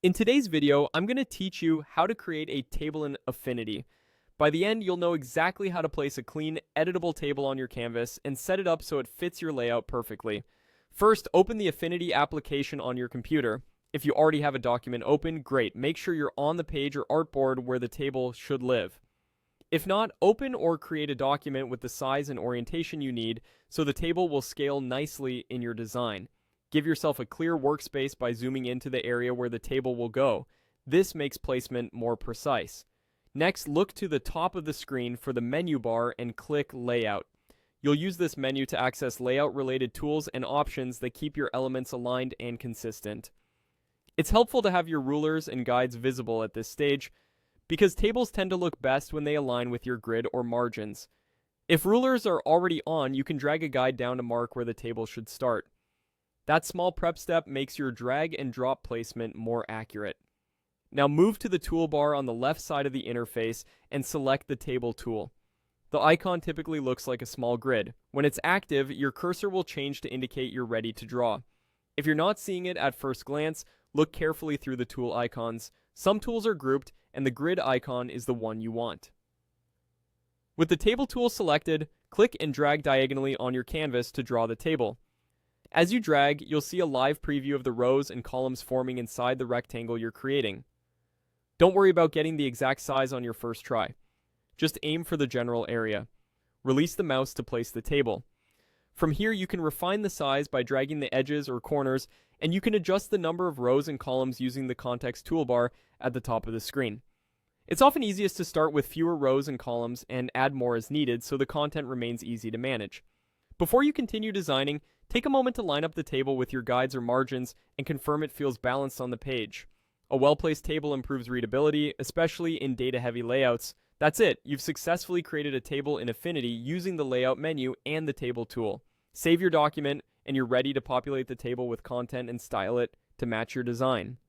In today's video, I'm going to teach you how to create a table in Affinity. By the end, you'll know exactly how to place a clean, editable table on your canvas and set it up so it fits your layout perfectly. First, open the Affinity application on your computer. If you already have a document open, great. Make sure you're on the page or artboard where the table should live. If not, open or create a document with the size and orientation you need so the table will scale nicely in your design. Give yourself a clear workspace by zooming into the area where the table will go. This makes placement more precise. Next, look to the top of the screen for the menu bar and click Layout. You'll use this menu to access layout-related tools and options that keep your elements aligned and consistent. It's helpful to have your rulers and guides visible at this stage, because tables tend to look best when they align with your grid or margins. If rulers are already on, you can drag a guide down to mark where the table should start. That small prep step makes your drag and drop placement more accurate. Now move to the toolbar on the left side of the interface and select the table tool. The icon typically looks like a small grid. When it's active, your cursor will change to indicate you're ready to draw. If you're not seeing it at first glance, look carefully through the tool icons. Some tools are grouped, and the grid icon is the one you want. With the table tool selected, click and drag diagonally on your canvas to draw the table. As you drag, you'll see a live preview of the rows and columns forming inside the rectangle you're creating. Don't worry about getting the exact size on your first try. Just aim for the general area. Release the mouse to place the table. From here, you can refine the size by dragging the edges or corners, and you can adjust the number of rows and columns using the context toolbar at the top of the screen. It's often easiest to start with fewer rows and columns and add more as needed so the content remains easy to manage. Before you continue designing, take a moment to line up the table with your guides or margins and confirm it feels balanced on the page. A well-placed table improves readability, especially in data-heavy layouts. That's it, you've successfully created a table in Affinity using the Layout menu and the Table tool. Save your document, and you're ready to populate the table with content and style it to match your design.